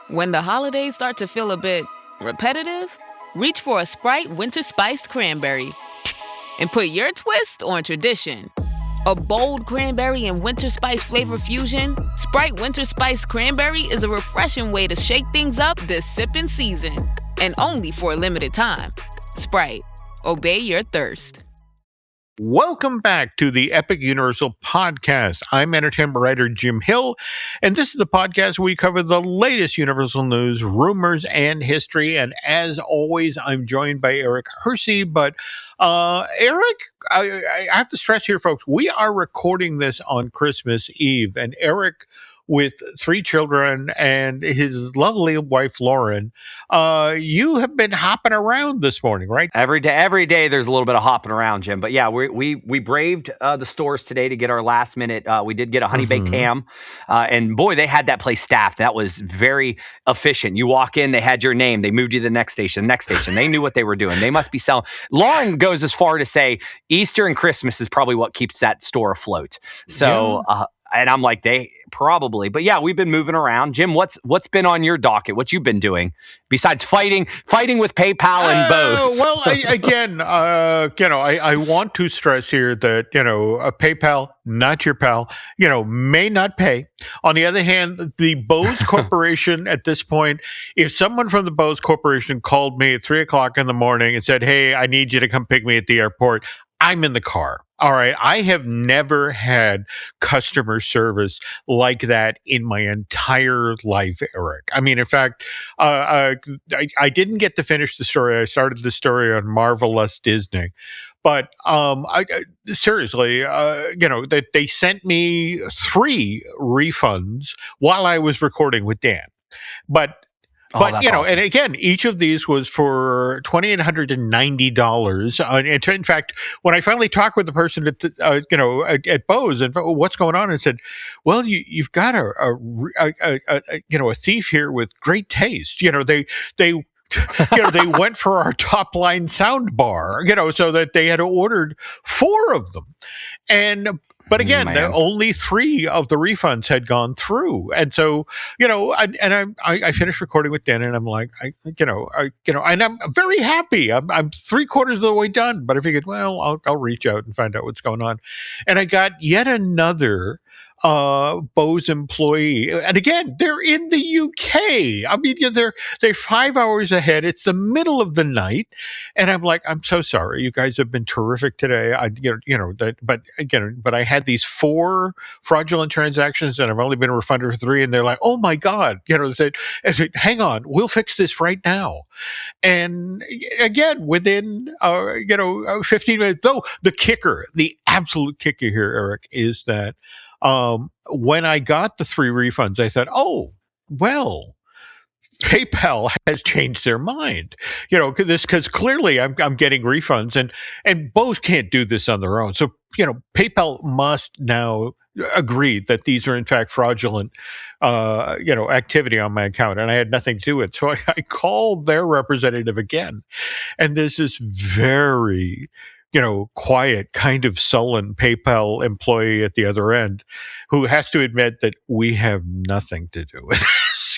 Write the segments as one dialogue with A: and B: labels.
A: When the holidays start to feel a bit repetitive, reach for a Sprite Winter Spiced Cranberry and put your twist on tradition. A bold cranberry and winter spice flavor fusion, Sprite Winter Spiced Cranberry is a refreshing way to shake things up this sipping season. And only for a limited time. Sprite, obey your thirst.
B: Welcome back to the Epic Universal Podcast. I'm entertainment writer Jim Hill, and this is the podcast where we cover the latest Universal news, rumors, and history. And as always, I'm joined by Eric Hersey. But Eric, I have to stress here, folks, we are recording this on Christmas Eve, and Eric, with 3 children and his lovely wife, Lauren, you have been hopping around this morning, right?
C: Every day there's a little bit of hopping around, Jim. But yeah, we braved the stores today to get our last minute. We did get a honey baked ham. And boy, they had that place staffed. That was very efficient. You walk in, they had your name. They moved you to the next station. They knew what they were doing. They must be selling. Lauren goes as far to say Easter and Christmas is probably what keeps that store afloat. So, and I'm like, they probably, but yeah, we've been moving around. Jim, what's been on your docket? What you've been doing besides fighting with PayPal and Bose?
B: Well, I want to stress here that, PayPal, not your pal, may not pay. On the other hand, the Bose Corporation at this point, if someone from the Bose Corporation called me at 3:00 in the morning and said, hey, I need you to come pick me at the airport, I'm in the car. All right. I have never had customer service like that in my entire life, Eric. I mean, in fact, I didn't get to finish the story. I started the story on Marvelous Disney. But seriously, that they sent me 3 refunds while I was recording with Dan. But awesome. And again, each of these was for $2,890. In fact, when I finally talked with the person at at Bose and what's going on, and said, "Well, you've got a thief here with great taste." They they went for our top line sound bar, so that they had ordered 4 of them, But again, only 3 of the refunds had gone through, and so I finished recording with Dan, and I'm like, and I'm very happy. I'm 3/4 of the way done, but I figured, well, I'll reach out and find out what's going on, and I got yet another Bose employee, and again, they're in the UK. I mean, they're 5 hours ahead. It's the middle of the night, and I'm like, I'm so sorry. You guys have been terrific today. But I had these 4 fraudulent transactions, and I've only been refunded for 3. And they're like, oh my God, they said, hang on, we'll fix this right now. And again, within 15 minutes, though, the absolute kicker here, Eric, is that when I got the 3 refunds, I thought, oh, well, PayPal has changed their mind, because clearly I'm getting refunds, and Bose can't do this on their own. So, PayPal must now agree that these are in fact fraudulent, activity on my account, and I had nothing to do with it. So I called their representative again, and there's this very quiet, kind of sullen PayPal employee at the other end who has to admit that we have nothing to do with this,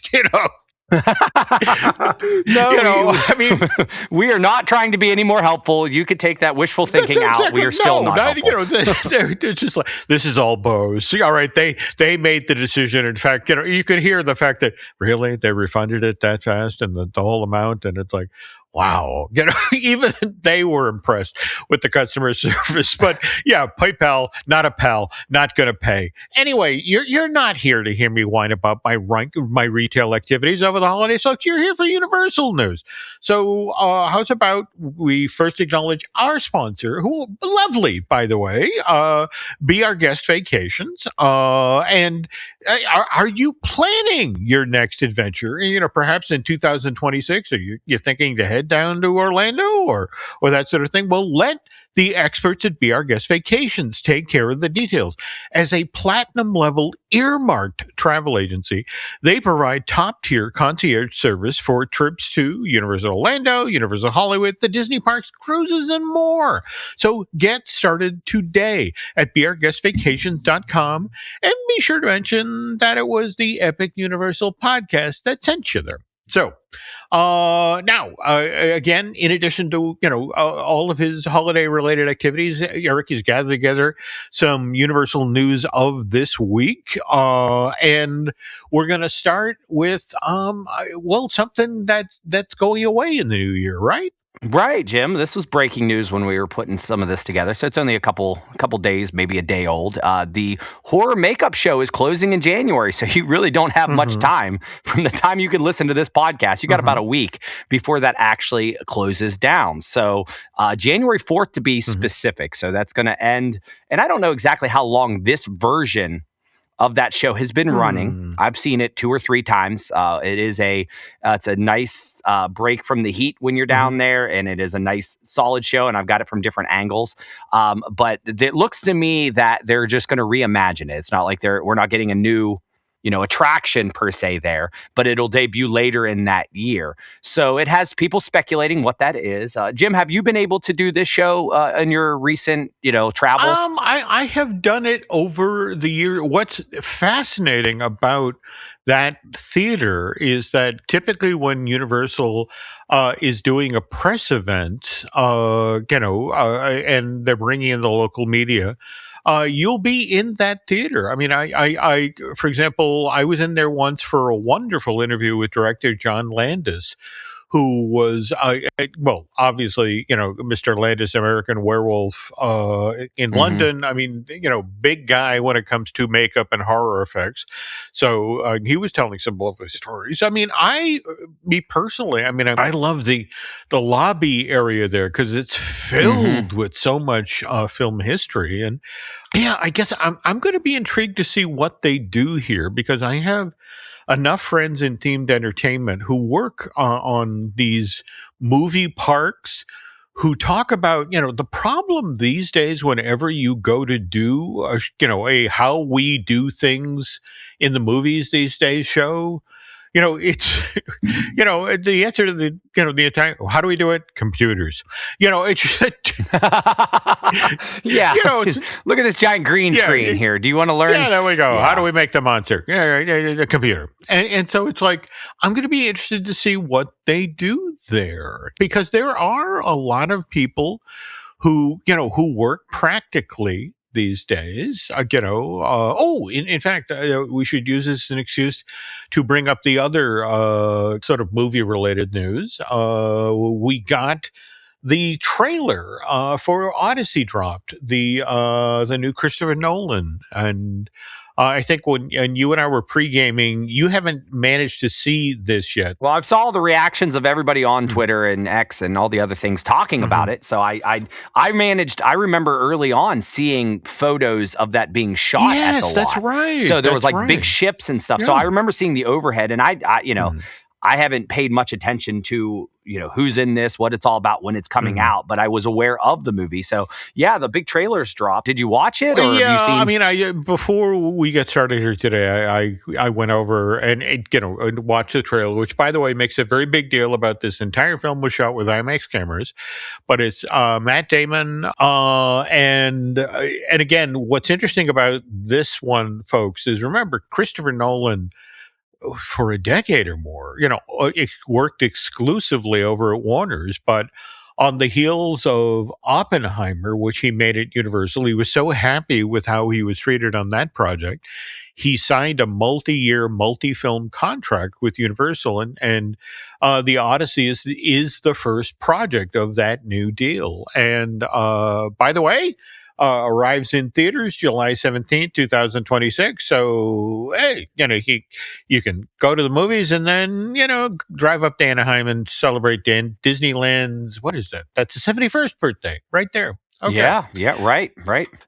C: we are not trying to be any more helpful. You could take that wishful thinking out. We are still not helpful.
B: It's just like, this is all Bose. All right, they made the decision. In fact, you could hear the fact that really they refunded it that fast and the whole amount, and it's like, wow, even they were impressed with the customer service. But yeah, PayPal, not a pal, not going to pay. Anyway, you're not here to hear me whine about my retail activities over the holidays. So you're here for Universal News. So how's about we first acknowledge our sponsor, who lovely, by the way, Be Our Guest Vacations. And are you planning your next adventure? Perhaps in 2026, are you thinking to head head down to Orlando or that sort of thing? Well, let the experts at Be Our Guest Vacations take care of the details. As a platinum level earmarked travel agency, they provide top tier concierge service for trips to Universal Orlando, Universal Hollywood, the Disney parks, cruises, and more. So get started today at beourguestvacations.com and be sure to mention that it was the Epic Universal podcast that sent you there. So, now, again, in addition to, all of his holiday related activities, Eric has gathered together some Universal news of this week. And we're going to start with, something that's going away in the new year, right?
C: Right, Jim. This was breaking news when we were putting some of this together, so it's only a couple days, maybe a day old. The horror makeup show is closing in January, so you really don't have much time from the time you could listen to this podcast. You got about a week before that actually closes down. So January 4th to be specific. So that's going to end, and I don't know exactly how long this version of that show has been running. I've seen it 2 or 3 times. It is it's a nice break from the heat when you're down there, and it is a nice solid show, and I've got it from different angles. But it looks to me that they're just going to reimagine it. It's not like we're not getting a new attraction per se there, but it'll debut later in that year. So it has people speculating what that is. Jim, have you been able to do this show in your recent, travels?
B: I have done it over the year. What's fascinating about that theater is that typically when Universal is doing a press event, and they're bringing in the local media, you'll be in that theater. I mean, I, for example, I was in there once for a wonderful interview with director John Landis, who was, obviously, Mr. Landis, American Werewolf, in London. I mean, big guy when it comes to makeup and horror effects. So he was telling some lovely stories. I mean, me personally, I love the lobby area there because it's filled with so much film history. And yeah, I guess I'm going to be intrigued to see what they do here because I have enough friends in themed entertainment who work on these movie parks who talk about, the problem these days whenever you go to do, a how we do things in the movies these days show, it's, the answer to the entire, how do we do it? Computers. It's,
C: yeah. Look at this giant green screen here. Do you want to learn?
B: Yeah, there we go.
C: Yeah.
B: How do we make the monster? Yeah, the computer. And so it's like, I'm going to be interested to see what they do there because there are a lot of people who work practically these days, in fact, we should use this as an excuse to bring up the other sort of movie-related news. We got the trailer for Odyssey dropped, the new Christopher Nolan, and I think when you and I were pre-gaming, you haven't managed to see this yet.
C: Well, I saw the reactions of everybody on Twitter and X and all the other things talking about it. So I remember early on seeing photos of that being shot at the lot.
B: Yes, that's right.
C: So there was big ships and stuff.
B: Yeah.
C: So I remember seeing the overhead, and I haven't paid much attention to, who's in this, what it's all about when it's coming out, but I was aware of the movie. So yeah, the big trailers dropped. Did you watch it? Or
B: yeah,
C: have you seen...
B: before we get started here today, I went over and watched the trailer, which by the way makes a very big deal about this entire film was shot with IMAX cameras, but it's Matt Damon, and again, what's interesting about this one, folks, is remember Christopher Nolan for a decade or more, it worked exclusively over at Warner's, but on the heels of Oppenheimer, which he made at Universal, he was so happy with how he was treated on that project. He signed a multi-year, multi-film contract with Universal, and the Odyssey is the first project of that new deal. And by the way, arrives in theaters July 17th, 2026. So, hey, you can go to the movies and then, drive up to Anaheim and celebrate Disneyland's, what is that? That's the 71st birthday right there. Okay.
C: Yeah, right.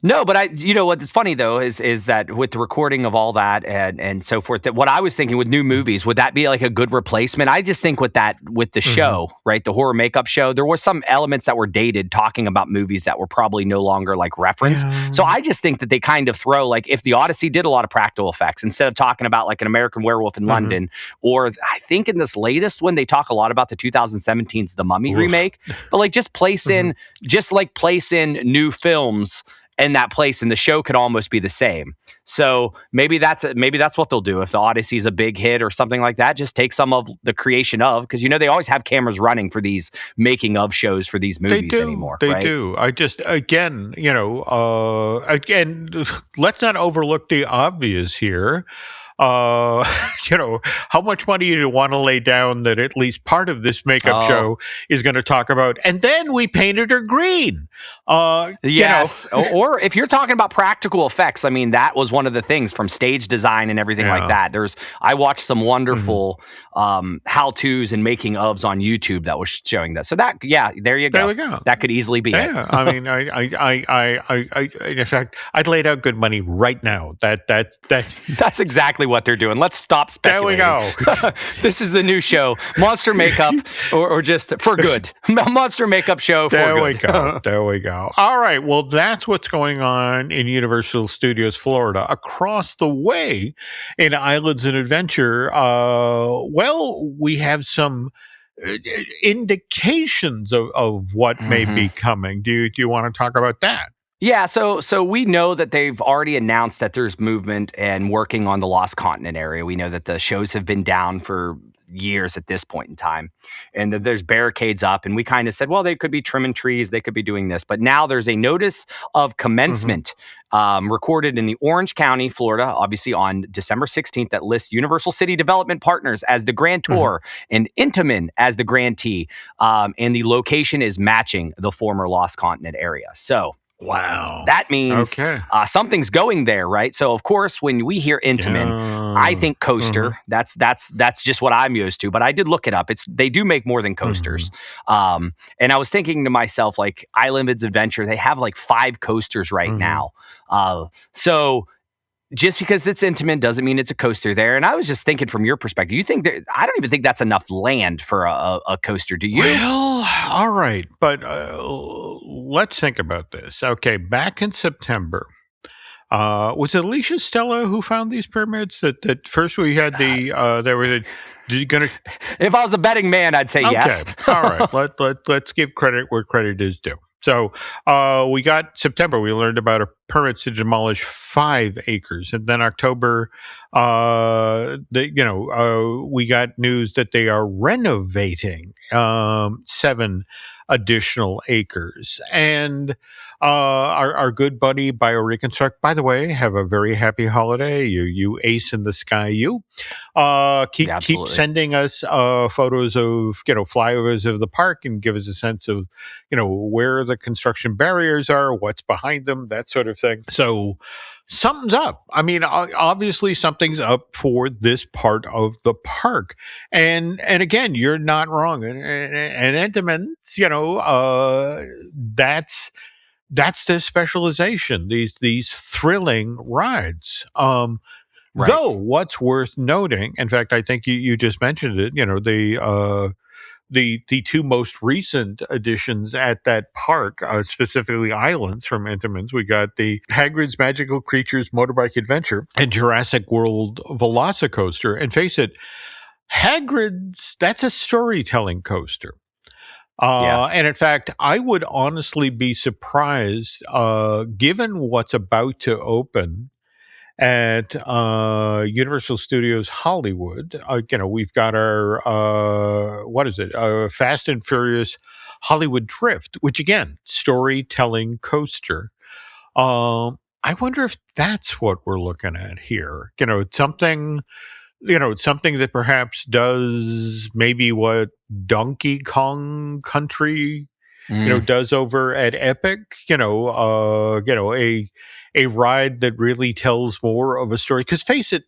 C: No, but what's funny though is that with the recording of all that and so forth, that what I was thinking with new movies, would that be like a good replacement? I just think with the
B: Mm-hmm.
C: show, right, the horror makeup show, there was some elements that were dated, talking about movies that were probably no longer like referenced. So
B: Yeah.
C: I just think that they kind of throw, like, if the Odyssey did a lot of practical effects, instead of talking about like an American Werewolf in
B: Mm-hmm.
C: London, or I think in this latest one they talk a lot about the 2017's The Mummy
B: Oof.
C: remake, but like just place in new films in that place, and the show could almost be the same. So maybe that's what they'll do if the Odyssey's a big hit or something like that. Just take some of the creation of, because they always have cameras running for these making of shows for these movies anymore.
B: They
C: right?
B: do. I just again, let's not overlook the obvious here. Uh, how much money do you want to lay down that at least part of this makeup show is going to talk about? And then we painted her green.
C: Yes. Or if you're talking about practical effects, I mean, that was one of the things from stage design and everything like that. I watched some wonderful how-tos and making ofs on YouTube that was showing that. So there you go.
B: There we go.
C: That could easily be it.
B: I mean, I in fact, I'd laid out good money right now.
C: That's exactly what they're doing. Let's stop speculating.
B: There we go.
C: This is the new show, Monster Makeup, or just for good. Monster Makeup show for good.
B: There we go. All right. Well, that's what's going on in Universal Studios Florida. Across the way in Islands and Adventure, we have some indications of what may be coming. Do you want to talk about that?
C: Yeah, so we know that they've already announced that there's movement and working on the Lost Continent area. We know that the shows have been down for years at this point in time, and that there's barricades up, and we kind of said, well, they could be trimming trees, they could be doing this, but now there's a notice of commencement recorded in the Orange County, Florida, obviously on December 16th, that lists Universal City Development Partners as the grantor and Intamin as the grantee, and the location is matching the former Lost Continent area. So
B: wow,
C: that means something's going there, right? So of course, when we hear Intamin, I think coaster. That's just what I'm used to. But I did look it up. They do make more than coasters. And I was thinking to myself, like Island's Adventure, they have like 5 coasters right now. So just because it's Intamin doesn't mean it's a coaster there. And I was just thinking from your perspective, you think I don't even think that's enough land for a coaster. Do you?
B: Well, all right. But let's think about this. Okay. Back in September, was it Alicia Stella who found these pyramids? That first we had
C: If I was a betting man, I'd say yes.
B: All right. Let's give credit where credit is due. So we got September. We learned about a permit to demolish 5 acres, and then October, we got news that they are renovating 7 additional acres. And our good buddy BioReconstruct, by the way, have a very happy holiday. You ace in the sky. You keep sending us photos of flyovers of the park and give us a sense of where the construction barriers are, what's behind them, that sort of thing. So something's up. I mean, obviously something's up for this part of the park. And again, you're not wrong. And Entenmann's, that's their specialization. These thrilling rides. Though what's worth noting, in fact, I think you just mentioned it, the 2 most recent additions at that park, specifically Islands from Intamin's, we got the Hagrid's Magical Creatures Motorbike Adventure and Jurassic World Velocicoaster. And face it, Hagrid's, that's a storytelling coaster. And in fact, I would honestly be surprised, given what's about to open at Universal Studios Hollywood. We've got our Fast and Furious Hollywood Drift, which again, storytelling coaster. I wonder if that's what we're looking at here. Something that perhaps does maybe what Donkey Kong Country does over at Epic. A ride that really tells more of a story. Because face it,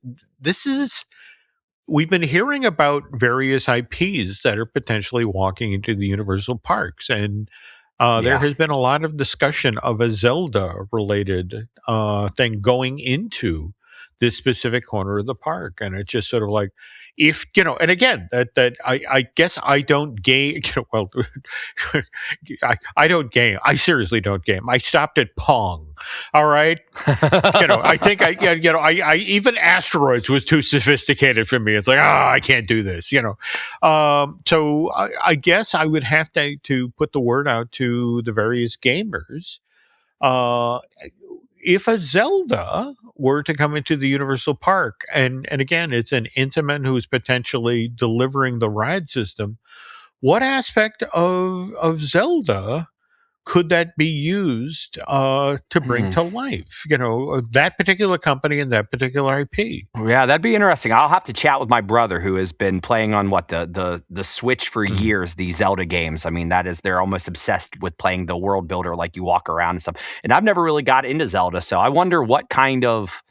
B: we've been hearing about various IPs that are potentially walking into the Universal parks. And There
C: Yeah.
B: has been a lot of discussion of a Zelda-related thing going into this specific corner of the park, and it's just sort of like, if and again, that I guess I don't game. Well, I don't game. I seriously don't game. I stopped at Pong. All right, I think I even Asteroids was too sophisticated for me. It's like, I can't do this. So I guess I would have to put the word out to the various gamers. If a Zelda were to come into the Universal Park, and again, it's an Intamin who's potentially delivering the ride system, what aspect of Zelda could that be used to bring to life? That particular company and that particular IP.
C: Yeah, that'd be interesting. I'll have to chat with my brother who has been playing on the Switch for years, the Zelda games. I mean, they're almost obsessed with playing the world builder, like you walk around and stuff. And I've never really got into Zelda, so I wonder what kind of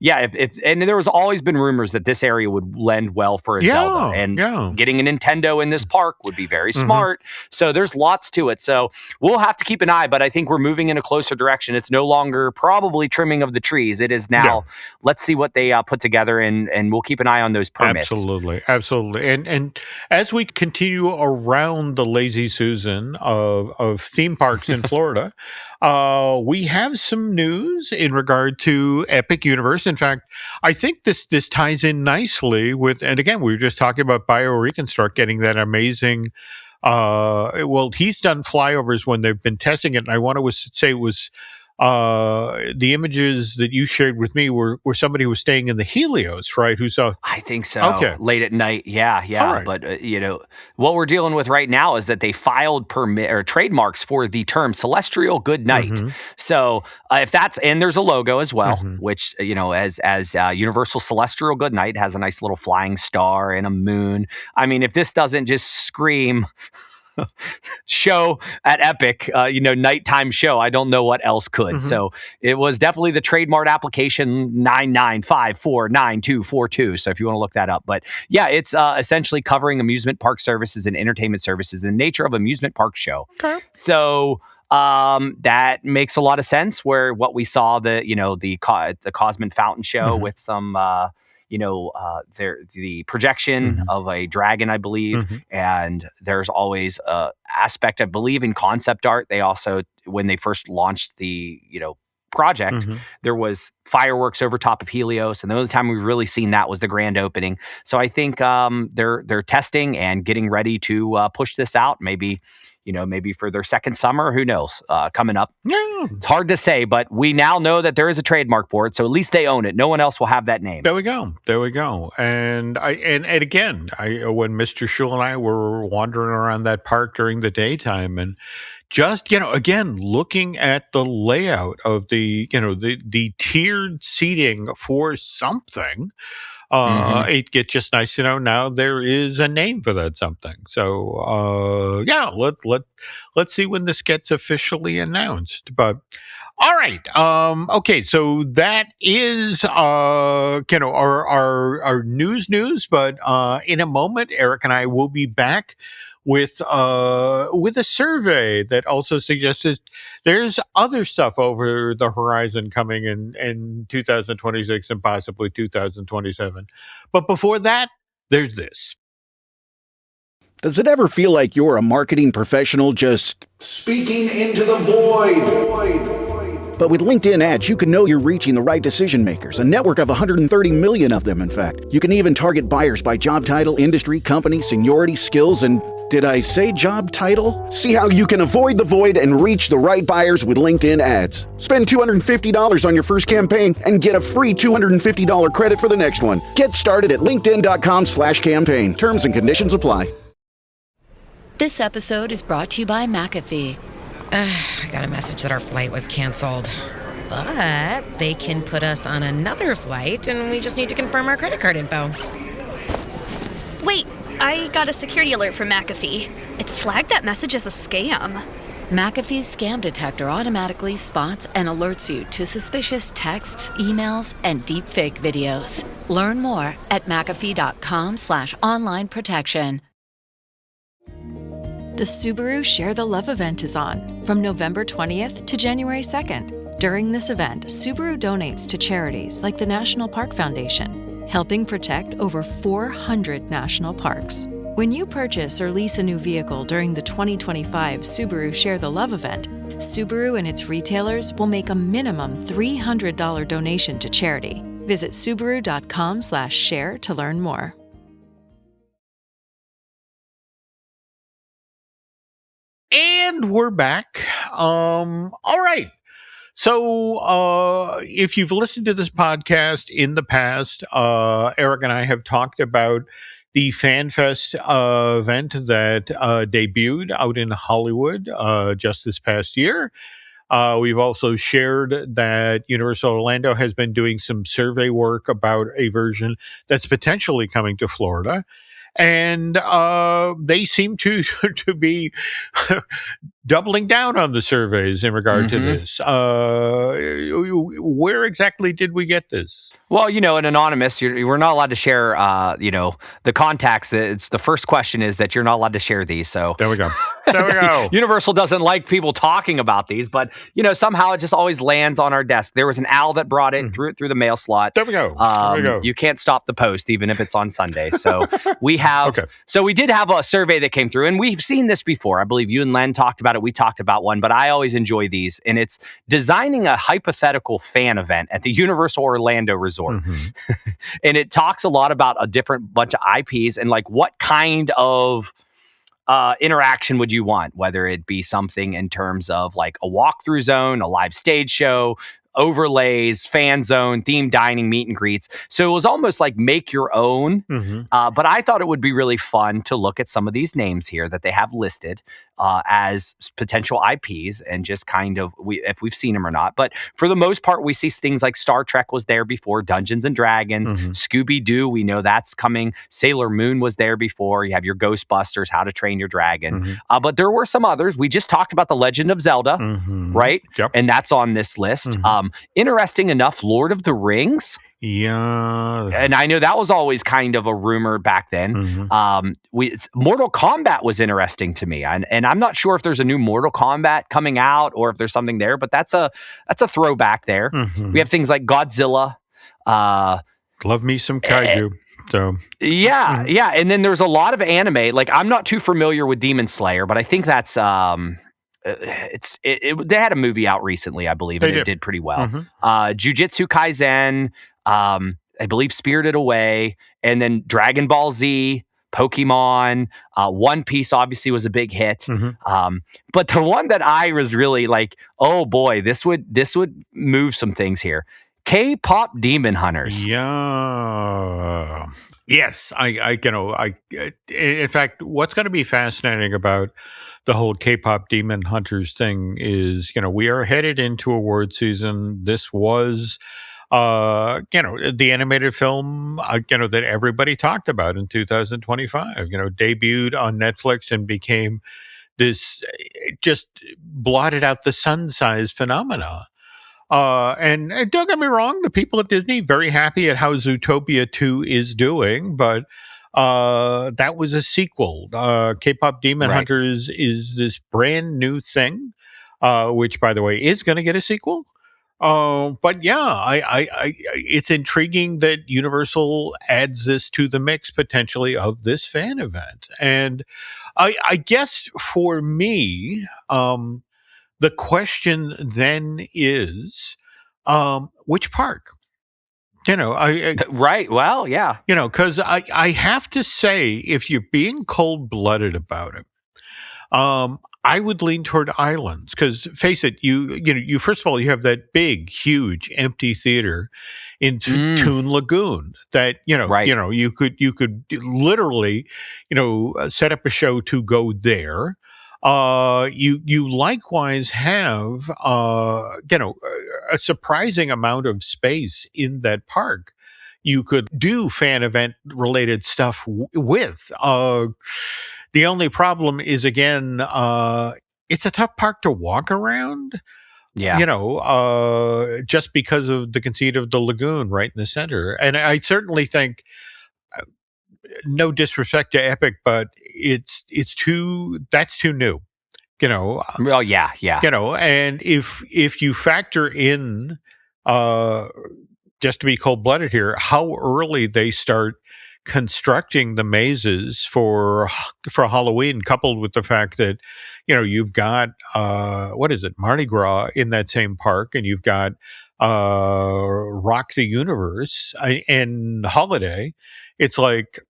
C: and there was always been rumors that this area would lend well for a Zelda, and getting a Nintendo in this park would be very smart. So there's lots to it. So we'll have to keep an eye, but I think we're moving in a closer direction. It's no longer probably trimming of the trees. It is now, let's see what they put together, and we'll keep an eye on those permits.
B: Absolutely. And as we continue around the Lazy Susan of theme parks in Florida, we have some news in regard to Epic Universe. In fact, I think this ties in nicely with, and again, we were just talking about BioReconstruct getting that amazing. He's done flyovers when they've been testing it, and I want to say it was the images that you shared with me were somebody who was staying in the Helios, right? Who saw?
C: I think so.
B: Okay.
C: Late at night. Yeah.
B: Right.
C: But what we're dealing with right now is that they filed permit or trademarks for the term celestial good night. So if that's, and there's a logo as well, which as Universal Celestial Good Night has a nice little flying star and a moon. I mean, if this doesn't just scream show at Epic, nighttime show, I don't know what else could. So it was definitely the trademark application 995499242. So if you want to look that up, but yeah, it's essentially covering amusement park services and entertainment services in the nature of amusement park show. Okay. So that makes a lot of sense. Where what we saw the Cosmin Fountain show with some the projection of a dragon, I believe, and there's always a aspect, I believe, in concept art. They also, when they first launched the project, there was fireworks over top of Helios, and the only time we've really seen that was the grand opening. So I think they're testing and getting ready to push this out. Maybe for their second summer, who knows, coming up. Yeah. It's hard to say, but we now know that there is a trademark for it, so at least they own it. No one else will have that name.
B: There we go. And again, when Mr. Schul and I were wandering around that park during the daytime, and just, again, looking at the layout of the tiered seating for something, it gets just nice to know now there is a name for that something. So let's see when this gets officially announced. But all right, okay, so that is our news. But in a moment, Eric and I will be back with a survey that also suggests there's other stuff over the horizon coming in 2026 and possibly 2027. But before that, there's this.
D: Does it ever feel like you're a marketing professional just speaking into the void? But with LinkedIn ads, you can know you're reaching the right decision makers, a network of 130 million of them, in fact. You can even target buyers by job title, industry, company, seniority, skills, and did I say job title? See how you can avoid the void and reach the right buyers with LinkedIn ads. Spend $250 on your first campaign and get a free $250 credit for the next one. Get started at linkedin.com/campaign. Terms and conditions apply.
E: This episode is brought to you by McAfee.
F: I got a message that our flight was canceled. But they can put us on another flight, and we just need to confirm our credit card info.
G: Wait, I got a security alert from McAfee. It flagged that message as a scam.
E: McAfee's scam detector automatically spots and alerts you to suspicious texts, emails, and deepfake videos. Learn more at McAfee.com/online protection.
H: The Subaru Share the Love event is on from November 20th to January 2nd. During this event, Subaru donates to charities like the National Park Foundation, helping protect over 400 national parks. When you purchase or lease a new vehicle during the 2025 Subaru Share the Love event, Subaru and its retailers will make a minimum $300 donation to charity. Visit Subaru.com/share to learn more.
B: And we're back. All right. So, if you've listened to this podcast in the past, Eric and I have talked about the FanFest event that debuted out in Hollywood just this past year. We've also shared that Universal Orlando has been doing some survey work about a version that's potentially coming to Florida. And they seem to be doubling down on the surveys in regard to this. Where exactly did we get this?
C: Well, an anonymous, we're not allowed to share, the contacts. It's the first question is that you're not allowed to share these. So
B: there we go. There we go.
C: Universal doesn't like people talking about these, but somehow it just always lands on our desk. There was an owl that brought it, threw it through the mail slot.
B: There we go. There we go.
C: You can't stop the post, even if it's on Sunday. So we have.
B: Okay.
C: So we did have a survey that came through, and we've seen this before. I believe you and Len talked about it. We talked about one, but I always enjoy these, and it's designing a hypothetical fan event at the Universal Orlando Resort. And it talks a lot about a different bunch of IPs and like what kind of interaction would you want, whether it be something in terms of like a walkthrough zone, a live stage show, overlays, fan zone, themed dining, meet and greets. So it was almost like make your own. But I thought it would be really fun to look at some of these names here that they have listed as potential IPs and just kind of if we've seen them or not. But for the most part, we see things like Star Trek was there before, Dungeons and Dragons, Scooby-Doo, we know that's coming. Sailor Moon was there before. You have your Ghostbusters, How to Train Your Dragon. But there were some others. We just talked about the Legend of Zelda, right?
B: Yep.
C: And that's on this list. Interesting enough, Lord of the Rings.
B: Yeah.
C: And I know that was always kind of a rumor back then. Mortal Kombat was interesting to me. And I'm not sure if there's a new Mortal Kombat coming out or if there's something there, but that's a throwback there. We have things like Godzilla.
B: Love me some kaiju. So
C: yeah. And then there's a lot of anime. Like I'm not too familiar with Demon Slayer, but I think that's they had a movie out recently, I believe, and it did pretty well. Jujutsu Kaisen, I believe Spirited Away, and then Dragon Ball Z, Pokemon, One Piece obviously was a big hit. But the one that I was really like, oh boy, this would move some things here. K-pop Demon Hunters.
B: Yeah. Yes. In fact, what's going to be fascinating about the whole K-pop Demon Hunters thing is, we are headed into award season. This was, the animated film, that everybody talked about in 2025, debuted on Netflix and became this, just blotted out the sun-sized phenomena. And don't get me wrong, the people at Disney very happy at how Zootopia 2 is doing, but that was a sequel. K-pop Demon Hunters is this brand new thing, which, by the way, is going to get a sequel. But yeah, it's intriguing that Universal adds this to the mix potentially of this fan event. And I guess for me, the question then is, which park?
C: Right. Well, yeah.
B: Because I have to say, if you're being cold-blooded about it, I would lean toward islands. Because face it, you first of all, you have that big, huge, empty theater in Toon Lagoon that you could literally set up a show to go there. You likewise have a surprising amount of space in that park you could do fan event related stuff with. The only problem is, again, it's a tough park to walk around.
C: Yeah.
B: Just because of the conceit of the lagoon right in the center. And I certainly think no disrespect to Epic, but that's too new.
C: Well, yeah.
B: And if you factor in, just to be cold-blooded here, how early they start constructing the mazes for Halloween, coupled with the fact that you've got what is it, Mardi Gras in that same park, and you've got Rock the Universe and Holiday. It's like,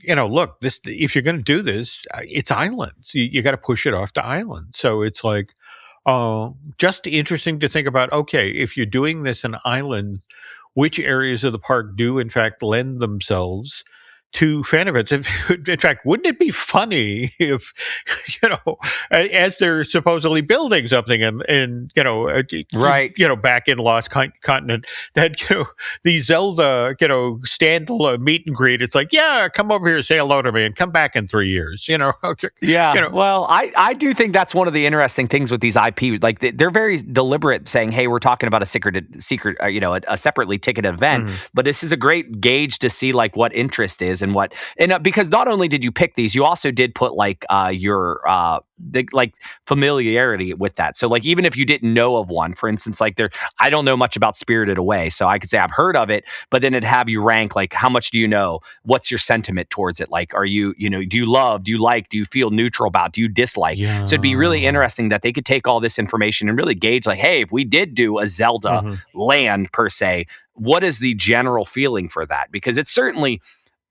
B: look, this, if you're going to do this, it's islands. You got to push it off to islands. So it's like, just interesting to think about. Okay, if you're doing this in island, which areas of the park do in fact lend themselves to fan events? In fact, wouldn't it be funny if, as they're supposedly building something and
C: right,
B: back in Lost Continent, that, the Zelda, stand meet and greet. It's like, yeah, come over here, say hello to me, and come back in 3 years,
C: Yeah. Well, I do think that's one of the interesting things with these IP. Like, they're very deliberate saying, hey, we're talking about a secret, a separately ticketed event, but this is a great gauge to see like what interest is and what, because not only did you pick these, you also did put like your familiarity with that. So like, even if you didn't know of one, for instance, like I don't know much about Spirited Away, so I could say I've heard of it, but then it'd have you rank like, how much do you know? What's your sentiment towards it? Like, are you, do you love, do you like, do you feel neutral about, do you dislike?
B: Yeah.
C: So it'd be really interesting that they could take all this information and really gauge like, hey, if we did do a Zelda land per se, what is the general feeling for that? Because it's certainly,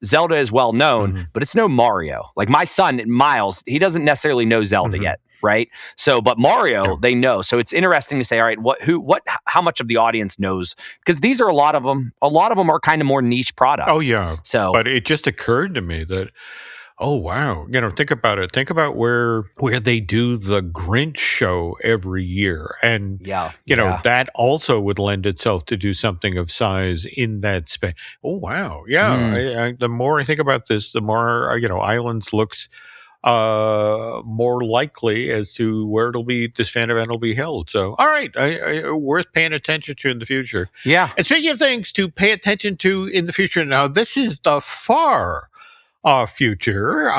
C: Zelda is well known, but it's no Mario. Like my son, Miles, he doesn't necessarily know Zelda yet, right? So, but Mario, they know. So it's interesting to say, all right, how much of the audience knows? Because these are a lot of them are kind of more niche products.
B: Oh, yeah.
C: So,
B: but it just occurred to me that, oh, wow. Think about it. Think about where they do the Grinch show every year. And, that also would lend itself to do something of size in that space. Oh, wow. Yeah. The more I think about this, the more, Islands looks more likely as to where this fan event will be held. So, all right. Worth paying attention to in the future.
C: Yeah.
B: And speaking of things to pay attention to in the future, now, this is the far future,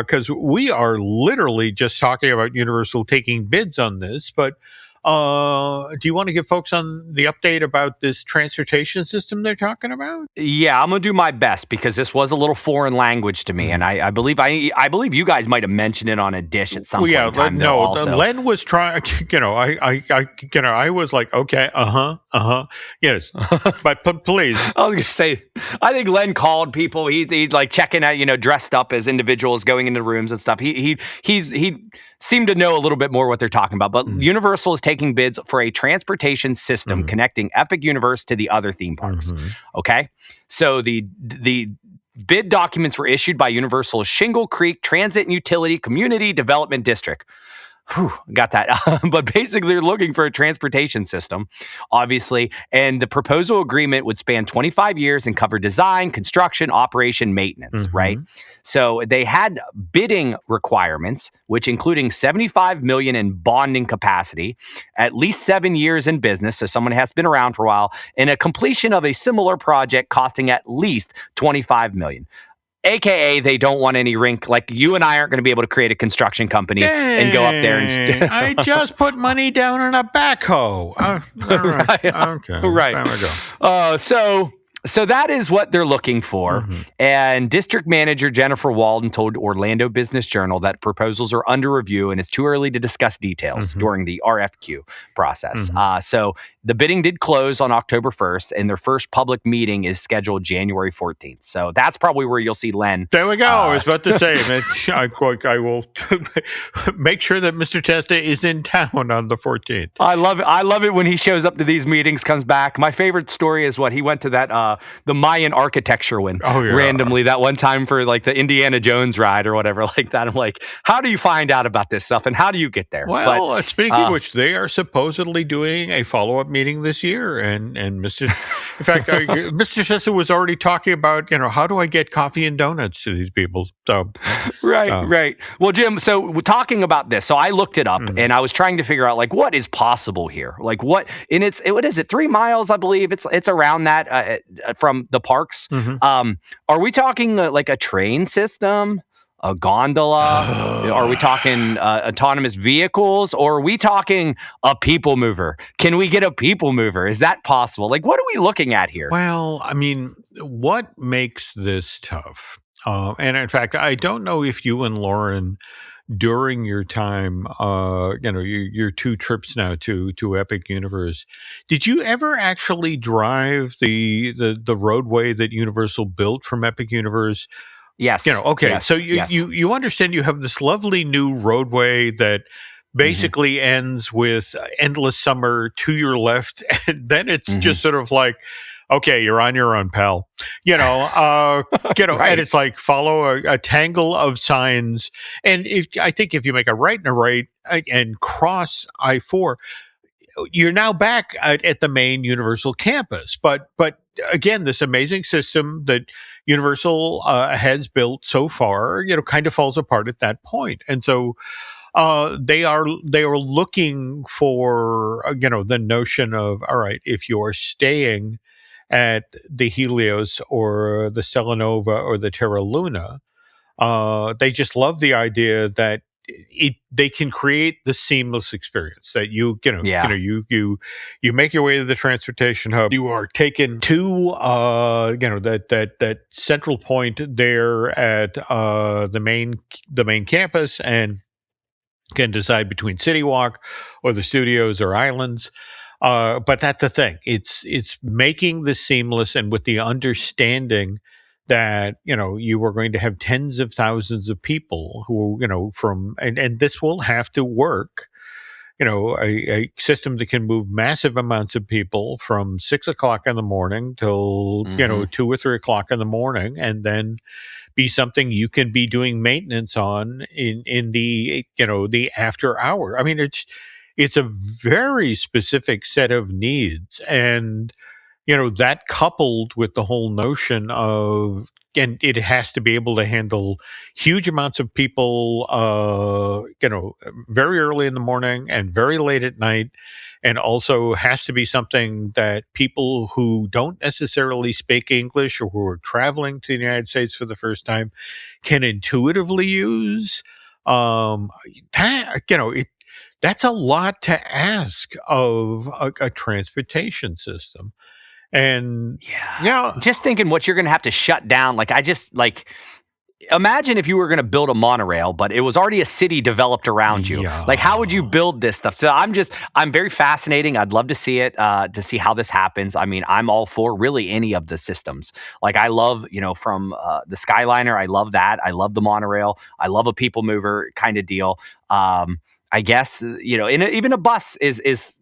B: because we are literally just talking about Universal taking bids on this. But do you want to give folks on the update about this transportation system they're talking about?
C: Yeah, I'm gonna do my best because this was a little foreign language to me, and I believe you guys might have mentioned it on a dish at some point in time.
B: Len was trying. I was like, okay, yes, but please.
C: I was gonna say, I think Len called people. He's like checking out, dressed up as individuals going into rooms and stuff. He seemed to know a little bit more what they're talking about. But Universal is taking bids for a transportation system connecting Epic Universe to the other theme parks. Okay, so the bid documents were issued by Universal's Shingle Creek Transit and Utility Community Development District. Whew, got that. But basically, they're looking for a transportation system, obviously. And the proposal agreement would span 25 years and cover design, construction, operation, maintenance, right? So they had bidding requirements, which including $75 million in bonding capacity, at least 7 years in business, so someone has been around for a while, and a completion of a similar project costing at least $25 million. AKA, they don't want any rink. Like, you and I aren't going to be able to create a construction company and go up there and...
B: I just put money down on a backhoe. All right.
C: Right.
B: Okay.
C: Right.
B: Time to go.
C: So that is what they're looking for. And District Manager Jennifer Walden told Orlando Business Journal that proposals are under review and it's too early to discuss details during the RFQ process. So the bidding did close on October 1st, and their first public meeting is scheduled January 14th. So that's probably where you'll see Len.
B: There we go. I was about to say, I will make sure that Mr. Testa is in town on the 14th.
C: I love it when he shows up to these meetings, comes back. My favorite story is what he went to that the Mayan architecture one randomly that one time for like the Indiana Jones ride or whatever like that. I'm like, how do you find out about this stuff and how do you get there?
B: Well, speaking of which, they are supposedly doing a follow-up meeting this year, and Mr. In fact, Mr. Testa was already talking about, how do I get coffee and donuts to these people? So
C: right. Well, Jim, so we're talking about this. So I looked it up and I was trying to figure out like what is possible here, like what is it 3 miles? I believe it's around that. from the parks. Are we talking like a train system? A gondola? Are we talking autonomous vehicles, or are we talking a people mover? Can we get a people mover? Is that possible? Like, what are we looking at here?
B: Well, I mean, what makes this tough? And in fact, I don't know if you and Lauren, during your time, your 2 trips now to Epic Universe, did you ever actually drive the roadway that Universal built from Epic Universe?
C: Yes.
B: Okay.
C: Yes,
B: So you understand you have this lovely new roadway that basically ends with Endless Summer to your left, and then it's just sort of like, okay, you're on your own, pal. Right. And it's like follow a tangle of signs, and I think if you make a right and a right and cross I-4, you're now back at the main Universal campus. But again, this amazing system that Universal has built so far, kind of falls apart at that point. And so they are looking for the notion of, all right, if you're staying at the Helios or the Stellanova or the Terra Luna, they just love the idea that they can create the seamless experience that you make your way to the transportation hub. You are taken to that central point there at the main campus, and can decide between City Walk or the studios or islands. But that's the thing. It's making this seamless, and with the understanding that you are going to have tens of thousands of people who and this will have to work. A system that can move massive amounts of people from 6 o'clock in the morning till 2 or 3 o'clock in the morning, and then be something you can be doing maintenance on in the the after hour. I mean, it's a very specific set of needs, and that coupled with the whole notion of, and it has to be able to handle huge amounts of people, very early in the morning and very late at night. And also has to be something that people who don't necessarily speak English or who are traveling to the United States for the first time can intuitively use. That's a lot to ask of a transportation system. And
C: just thinking what you're going to have to shut down. Imagine if you were going to build a monorail, but it was already a city developed around you.
B: Yeah.
C: Like, how would you build this stuff? So I'm very fascinating. I'd love to see it, to see how this happens. I mean, I'm all for really any of the systems. Like, I love, from the Skyliner, I love that. I love the monorail. I love a people mover kind of deal. I guess, even a bus is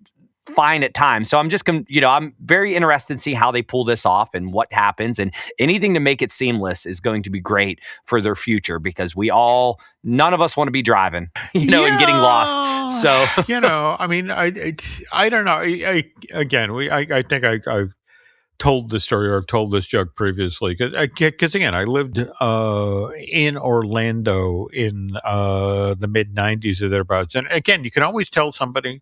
C: fine at times. So I'm just, I'm very interested to see how they pull this off and what happens, and anything to make it seamless is going to be great for their future, because none of us want to be driving, and getting lost. So,
B: I mean, I don't know. I think I've told this story, or I've told this joke previously, because again, I lived in Orlando in the mid 90s or thereabouts. And again, you can always tell somebody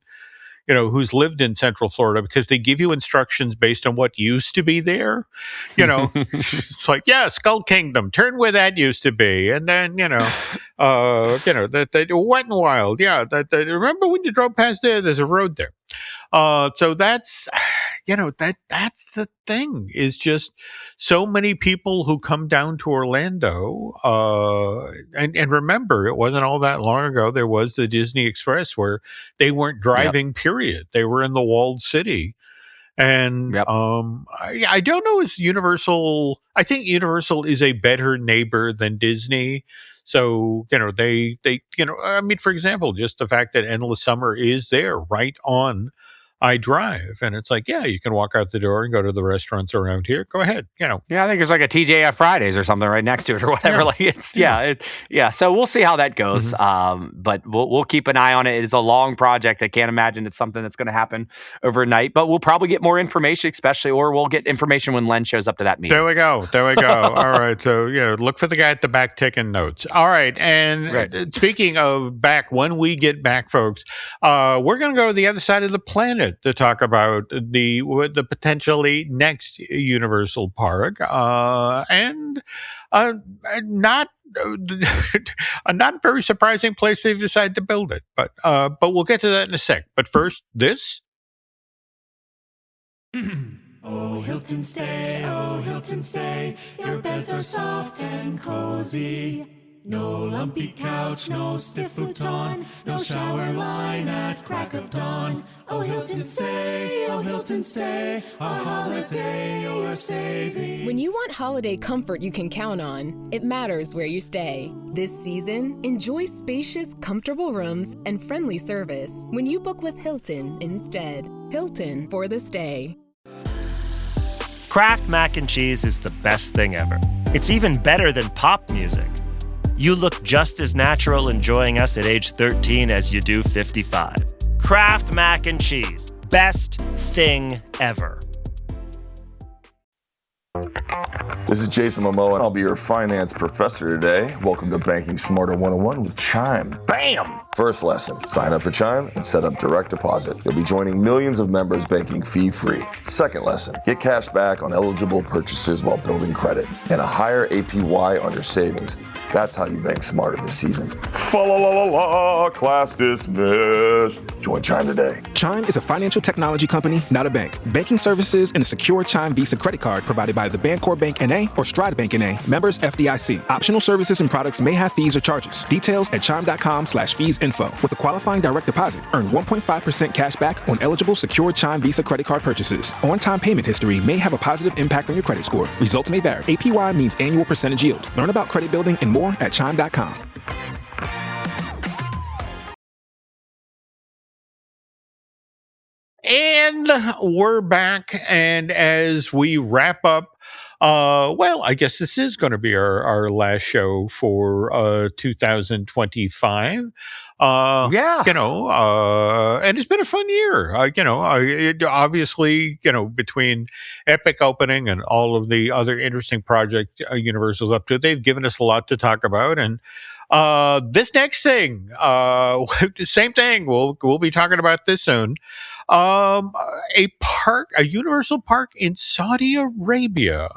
B: who's lived in Central Florida, because they give you instructions based on what used to be there. It's like, Skull Kingdom, turn where that used to be. And then, that Wet and Wild. Yeah. Remember when you drove past there, there's a road there. So that's, that's the thing, is just so many people who come down to Orlando. And remember, it wasn't all that long ago. There was the Disney Express where they weren't driving, period. They were in the walled city. And I don't know, is Universal, I think Universal is a better neighbor than Disney. So, they I mean, for example, just the fact that Endless Summer is there right on iDrive, and it's like, you can walk out the door and go to the restaurants around here. Go ahead,
C: I think there's like a TJF Fridays or something right next to it or whatever. So we'll see how that goes. But we'll keep an eye on it. It is a long project. I can't imagine it's something that's going to happen overnight. But we'll probably get more information, or we'll get information when Len shows up to that meeting.
B: There we go. All right. So look for the guy at the back taking notes. All right. And speaking of back, when we get back, folks, we're going to go to the other side of the planet. minute to talk about the potentially next Universal Park, and not a not very surprising place they've decided to build it. But we'll get to that in a sec. But first, this.
I: Oh, Hilton stay, your beds are soft and cozy. No lumpy couch, no stiff futon, no shower line at crack of dawn. Oh, Hilton stay, a holiday you're saving.
J: When you want holiday comfort you can count on, it matters where you stay. This season, enjoy spacious, comfortable rooms and friendly service when you book with Hilton instead. Hilton for the stay.
K: Kraft mac and cheese is the best thing ever. It's even better than pop music. You look just as natural enjoying us at age 13 as you do 55. Kraft mac and cheese. Best thing ever.
L: This is Jason Momoa, and I'll be your finance professor today. Welcome to Banking Smarter 101 with Chime. Bam! First lesson, sign up for Chime and set up direct deposit. You'll be joining millions of members banking fee-free. Second lesson, get cash back on eligible purchases while building credit and a higher APY on your savings. That's how you bank smarter this season. Fa-la-la-la-la, class dismissed. Join Chime today.
M: Chime is a financial technology company, not a bank. Banking services and a secure Chime Visa credit card provided by the Bancorp Bank N.A. or Stride Bank N.A. Members FDIC. Optional services and products may have fees or charges. Details at chime.com/feesinfo. With a qualifying direct deposit, earn 1.5% cash back on eligible secure Chime Visa credit card purchases. On-time payment history may have a positive impact on your credit score. Results may vary. APY means annual percentage yield. Learn about credit building and more at chime.com.
B: And we're back. And as we wrap up, I guess this is going to be our last show for 2025. And it's been a fun year. Obviously, between Epic opening and all of the other interesting projects Universal's up to, they've given us a lot to talk about. And this next thing, same thing. We'll be talking about this soon. A Universal park in Saudi Arabia.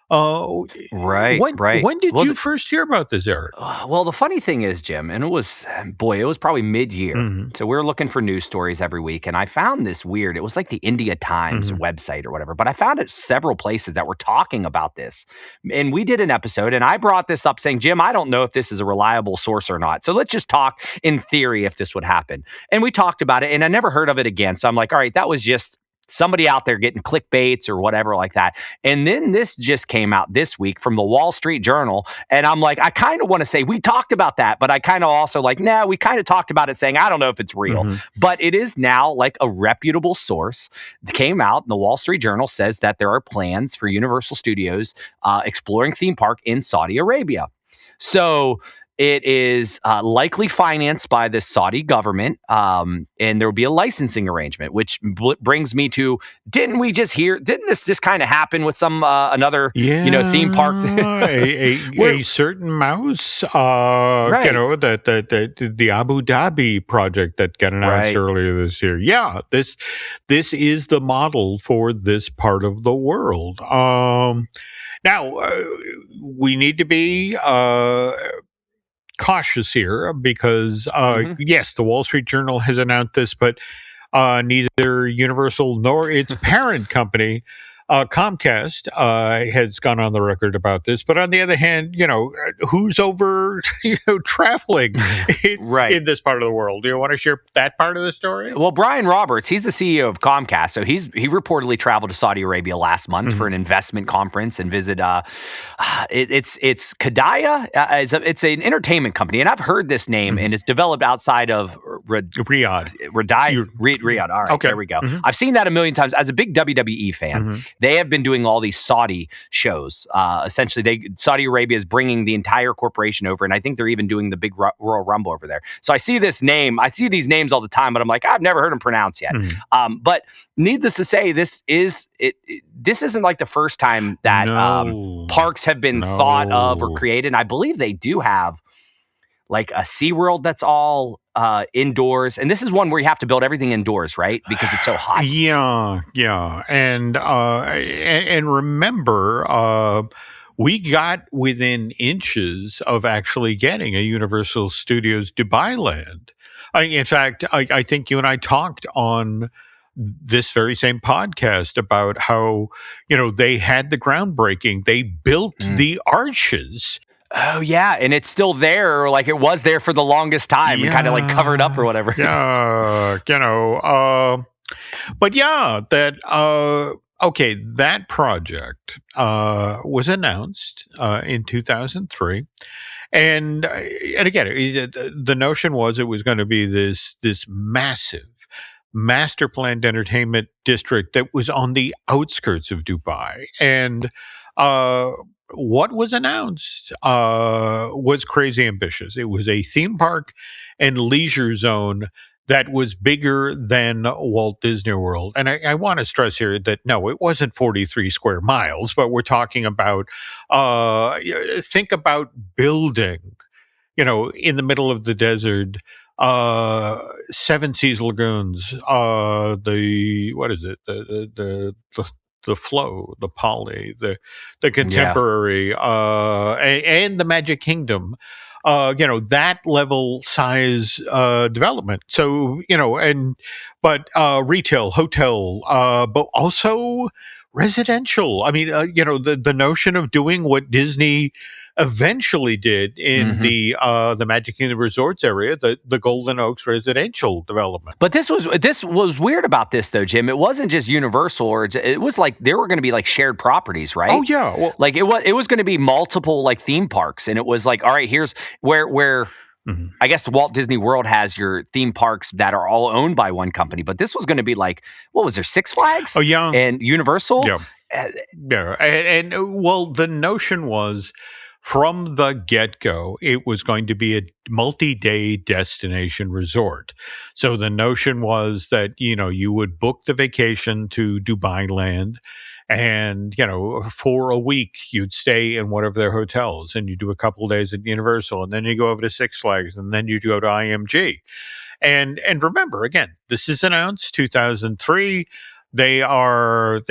C: Right.
B: When did you first hear about this, Eric?
C: Well, the funny thing is, Jim, and it was probably mid-year.
B: Mm-hmm.
C: So we were looking for news stories every week, and I found this weird. It was like the India Times website or whatever, but I found it several places that were talking about this. And we did an episode, and I brought this up saying, Jim, I don't know if this is a reliable source or not. So let's just talk in theory if this would happen. And we talked about it, and I never heard of it again. So I'm like, all right, that was just somebody out there getting clickbaits or whatever like that. And then this just came out this week from the Wall Street Journal. And I'm like, I kind of want to say we talked about that, but I kind of also like, we kind of talked about it saying, I don't know if it's real, but it is now like a reputable source. It came out and the Wall Street Journal says that there are plans for Universal Studios exploring theme park in Saudi Arabia. So it is likely financed by the Saudi government, and there will be a licensing arrangement, which brings me to, didn't this just kind of happen with some another theme park?
B: a certain mouse, right. The Abu Dhabi project that got announced earlier this year. Yeah, this is the model for this part of the world. Now, we need to be cautious here because, yes, the Wall Street Journal has announced this, but neither Universal nor its parent company, Comcast, has gone on the record about this. But on the other hand, who's over traveling in this part of the world? Do you want to share that part of the story?
C: Well, Brian Roberts, he's the CEO of Comcast. So he reportedly traveled to Saudi Arabia last month for an investment conference and visit. It's Qiddiya. It's an entertainment company, and I've heard this name, and it's developed outside of
B: Riyadh.
C: Riyadh. All right, okay. There we go. I've seen that a million times. As a big WWE fan, they have been doing all these Saudi shows. Essentially, Saudi Arabia is bringing the entire corporation over, and I think they're even doing the big Royal Rumble over there. So I see these names all the time, but I'm like, I've never heard them pronounced yet. But needless to say, this isn't like the first time that parks have been thought of or created. And I believe they do have like a SeaWorld that's all indoors. And this is one where you have to build everything indoors, right? Because it's so hot.
B: Yeah. And remember, we got within inches of actually getting a Universal Studios Dubai Land. In fact, I think you and I talked on this very same podcast about how, they had the groundbreaking. They built the arches.
C: Oh, yeah. And it's still there, like it was there for the longest time and kind of like covered up or whatever.
B: Yeah, but yeah, that project was announced in 2003. And again, the notion was it was going to be this massive master planned entertainment district that was on the outskirts of Dubai. And what was announced was crazy ambitious. It was a theme park and leisure zone that was bigger than Walt Disney World. And I want to stress here that no, it wasn't 43 square miles, but we're talking about, think about building, in the middle of the desert, Seven Seas Lagoons, the Flow, the Poly, the Contemporary, and the Magic Kingdom. That level size development. So, but retail, hotel, but also residential. I mean, the notion of doing what Disney eventually did in the Magic Kingdom Resorts area, the Golden Oaks residential development.
C: But this was weird about this though, Jim. It wasn't just Universal, or it was like there were going to be like shared properties, right?
B: Oh yeah, well,
C: like it was going to be multiple like theme parks, and it was like, all right, here's where. I guess the Walt Disney World has your theme parks that are all owned by one company, but this was going to be like, what was there, Six Flags?
B: Oh, yeah.
C: And Universal?
B: Yeah. And well, the notion was from the get-go, it was going to be a multi-day destination resort. So the notion was that, you would book the vacation to Dubai Land, and, for a week, you'd stay in one of their hotels, and you do a couple of days at Universal, and then you go over to Six Flags, and then you go to IMG. And remember, again, this is announced 2003. They've done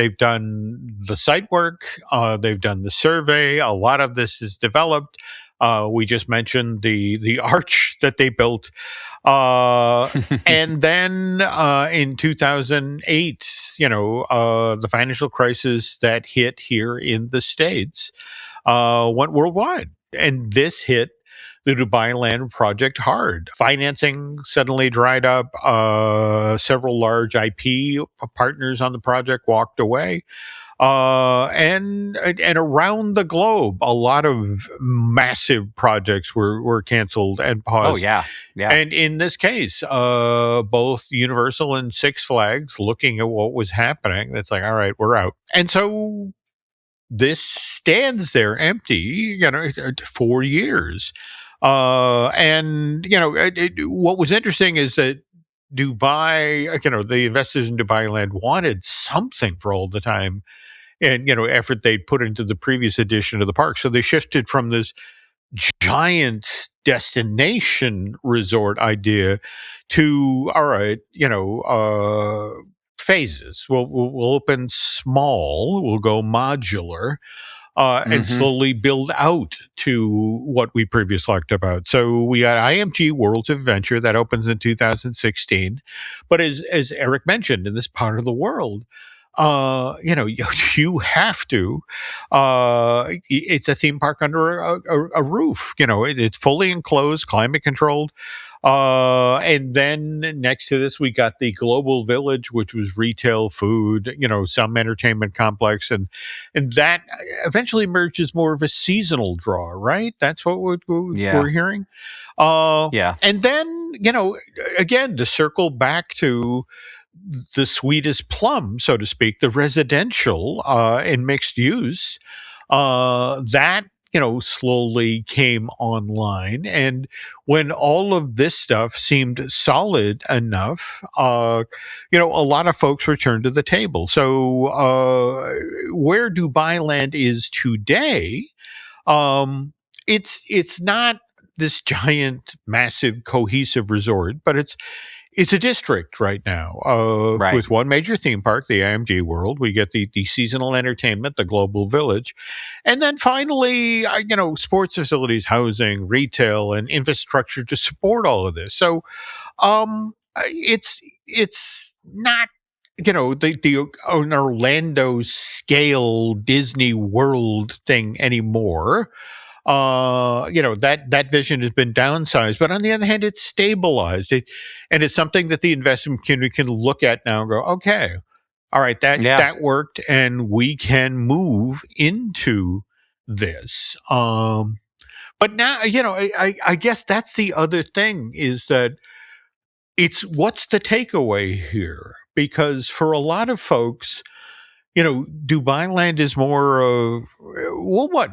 B: the site work. They've done the survey. A lot of this is developed. We just mentioned the arch that they built. And then in 2008, the financial crisis that hit here in the States went worldwide. And this hit the Dubai Land project hard. Financing suddenly dried up. Several large IP partners on the project walked away. And around the globe, a lot of massive projects were canceled and paused.
C: Oh, yeah.
B: And in this case, both Universal and Six Flags, looking at what was happening, it's like, all right, we're out. And so this stands there empty, 4 years. What was interesting is that Dubai, the investors in Dubai Land wanted something for all the time and, effort they'd put into the previous edition of the park. So they shifted from this giant destination resort idea to, all right, phases. We'll open small, we'll go modular, and slowly build out to what we previously talked about. So we got IMG Worlds of Adventure that opens in 2016. But as Eric mentioned, in this part of the world, you have to, it's a theme park under a roof, it's fully enclosed, climate controlled. And then next to this, we got the Global Village, which was retail, food, some entertainment complex. And that eventually emerges more of a seasonal draw, right? That's what we're hearing. And then, again, to circle back to the sweetest plum, so to speak, the residential and mixed use, that slowly came online. And when all of this stuff seemed solid enough, a lot of folks returned to the table. So where Dubai Land is today, it's not this giant, massive, cohesive resort, but it's a district right now with one major theme park, the IMG World. We get the seasonal entertainment, the Global Village. And then finally, sports facilities, housing, retail, and infrastructure to support all of this. So it's not, the an Orlando scale Disney World thing anymore. That vision has been downsized, but on the other hand, it's stabilized. And it's something that the investment community can look at now and go, okay, all right, that worked, and we can move into this. But now, I guess that's the other thing, is that what's the takeaway here? Because for a lot of folks, Dubai Land is more of, what?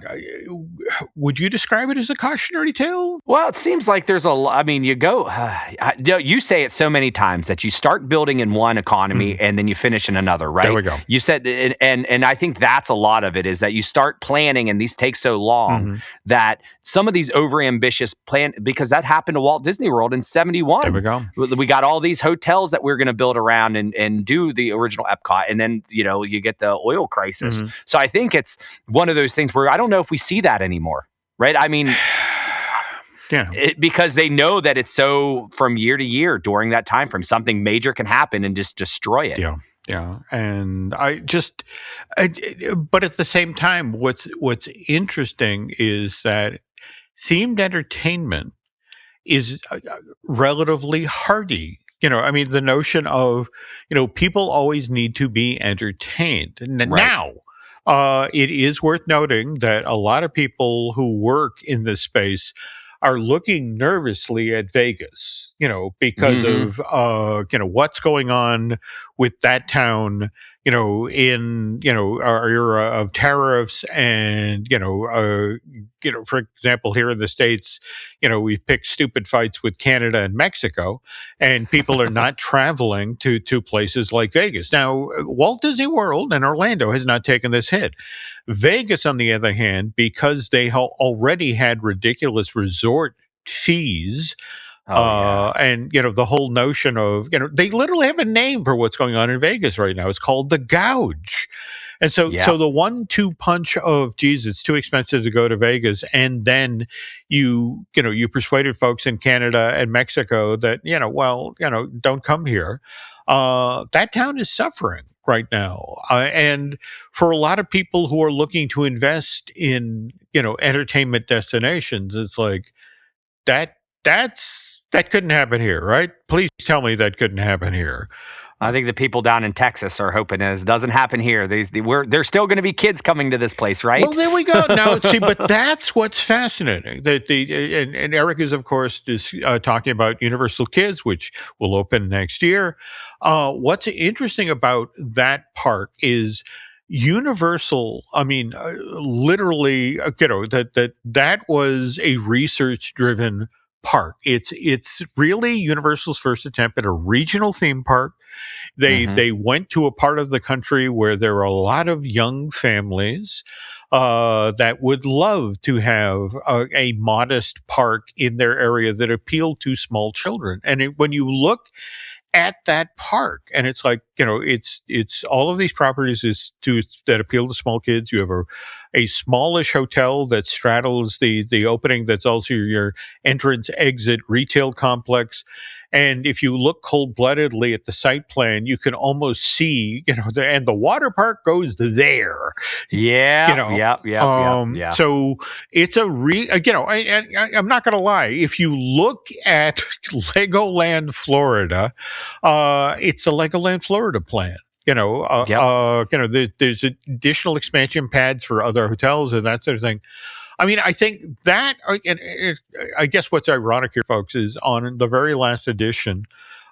B: Would you describe it as a cautionary tale?
C: Well, it seems like there's you say it so many times that you start building in one economy and then you finish in another, right?
B: There we go.
C: You said, and I think that's a lot of it, is that you start planning and these take so long that some of these overambitious because that happened to Walt Disney World in 71.
B: There we go.
C: We got all these hotels that we're going to build around and do the original Epcot. And then, you get the oil crisis. So I think it's one of those things where I don't know if we see that anymore, right? I mean, because they know that it's so from year to year during that time frame, something major can happen and just destroy it.
B: Yeah. And but at the same time, what's interesting is that themed entertainment is relatively hardy. The notion of, people always need to be entertained. Now, it is worth noting that a lot of people who work in this space are looking nervously at Vegas, because of, what's going on with that town, in, our era of tariffs and, for example, here in the States, we've picked stupid fights with Canada and Mexico, and people are not traveling to places like Vegas. Now, Walt Disney World and Orlando has not taken this hit. Vegas, on the other hand, because they already had ridiculous resort fees, and the whole notion of, they literally have a name for what's going on in Vegas right now. It's called the gouge. And so the 1-2 punch of, geez, it's too expensive to go to Vegas, and then you persuaded folks in Canada and Mexico that, don't come here. That town is suffering right now. And for a lot of people who are looking to invest in, entertainment destinations, it's like, that couldn't happen here, right? Please tell me that couldn't happen here.
C: I think the people down in Texas are hoping it doesn't happen here. There's still going to be kids coming to this place, right?
B: Well, there we go. Now, see, but that's what's fascinating. And Eric is, of course, talking about Universal Kids, which will open next year. What's interesting about that park is Universal. I mean, literally, that was a research-driven park. It's really Universal's first attempt at a regional theme park. They went to a part of the country where there are a lot of young families that would love to have a modest park in their area that appealed to small children. And when you look at that park, and it's like, it's all of these properties that appeal to small kids. You have a smallish hotel that straddles the opening that's also your entrance exit retail complex. And if you look cold-bloodedly at the site plan, you can almost see, and the water park goes there.
C: Yeah.
B: So it's I'm not going to lie. If you look at Legoland Florida, it's the Legoland Florida plan. There's additional expansion pads for other hotels and that sort of thing. I mean, I think that, I guess what's ironic here, folks, is on the very last edition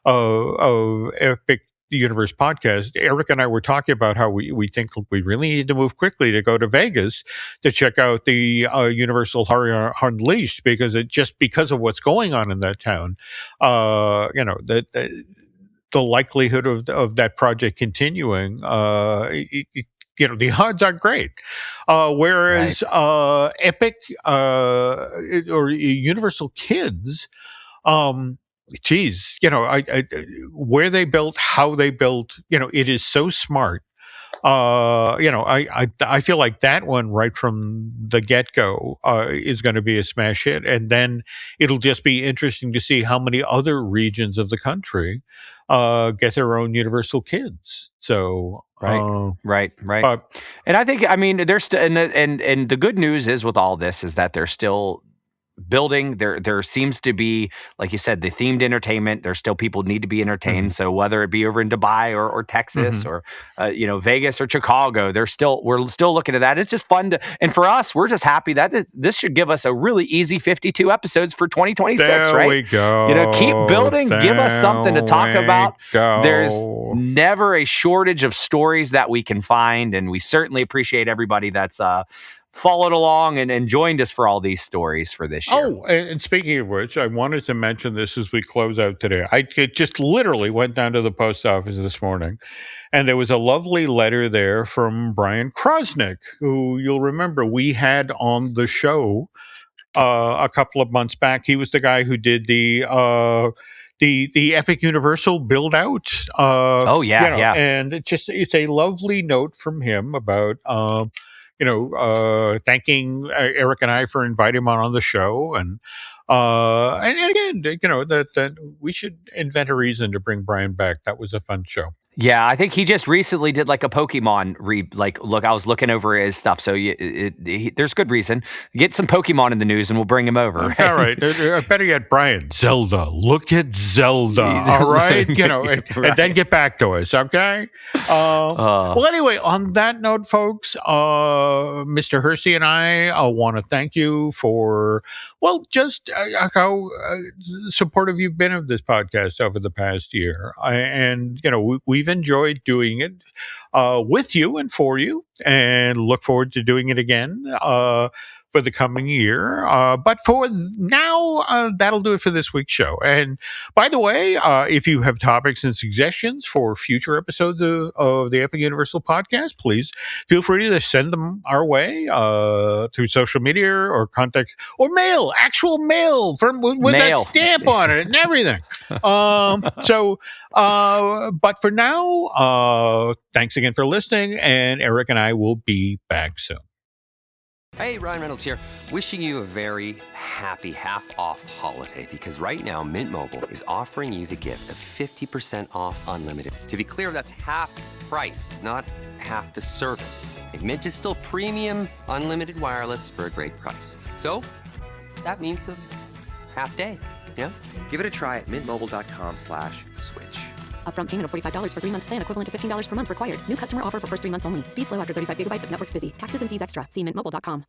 B: of Epic Universe podcast, Eric and I were talking about how we think we really need to move quickly to go to Vegas to check out the Universal Horror Unleashed, because because of what's going on in that town, the likelihood of that project continuing, the odds aren't great. Whereas Epic or Universal Kids, geez, where they built, how they built, it is so smart. I feel like that one right from the get-go is going to be a smash hit, and then it'll just be interesting to see how many other regions of the country get their own Universal Kids. So
C: right. And I think, there's and the good news is with all this is that they're still building. There seems to be, like you said, the themed entertainment. There's still people need to be entertained. So whether it be over in Dubai or Texas or Vegas or Chicago, we're still looking at that. It's just fun and for us, we're just happy that this should give us a really easy 52 episodes for 2026.
B: There
C: right?
B: we go.
C: Keep building. Give us something to talk about. There's never a shortage of stories that we can find, and we certainly appreciate everybody that's followed along and joined us for all these stories for this year.
B: Oh, and speaking of which, I wanted to mention this as we close out today. I just literally went down to the post office this morning, and there was a lovely letter there from Brian Krosnick, who you'll remember we had on the show a couple of months back. He was the guy who did the Epic Universal build out. And it's a lovely note from him about thanking Eric and I for inviting him on the show, and again, that we should invent a reason to bring Brian back. That was a fun show.
C: Yeah, I think he just recently did like a Pokemon look. I was looking over his stuff, so there's good reason. Get some Pokemon in the news, and we'll bring him over.
B: All right, better yet, Brian, Zelda. Look at Zelda. All right, and then get back to us, okay? Well, anyway, on that note, folks, Mr. Hersey and I want to thank you for just how supportive you've been of this podcast over the past year, and we've enjoyed doing it with you and for you, and look forward to doing it again for the coming year. But for now, that'll do it for this week's show. And by the way, if you have topics and suggestions for future episodes of the Epic Universal podcast, please feel free to send them our way through social media or contact or mail, actual mail with that stamp on it and everything. But for now, thanks again for listening, and Eric and I will be back soon.
N: Hey, Ryan Reynolds here. Wishing you a very happy half-off holiday, because right now Mint Mobile is offering you the gift of 50% off unlimited. To be clear, that's half price, not half the service. And Mint is still premium unlimited wireless for a great price. So that means a half day. Yeah? Give it a try at mintmobile.com/switch.
O: Upfront payment of $45 for 3-month plan, equivalent to $15 per month required. New customer offer for first 3 months only. Speeds slow after 35 gigabytes if network's busy. Taxes and fees extra. See mintmobile.com.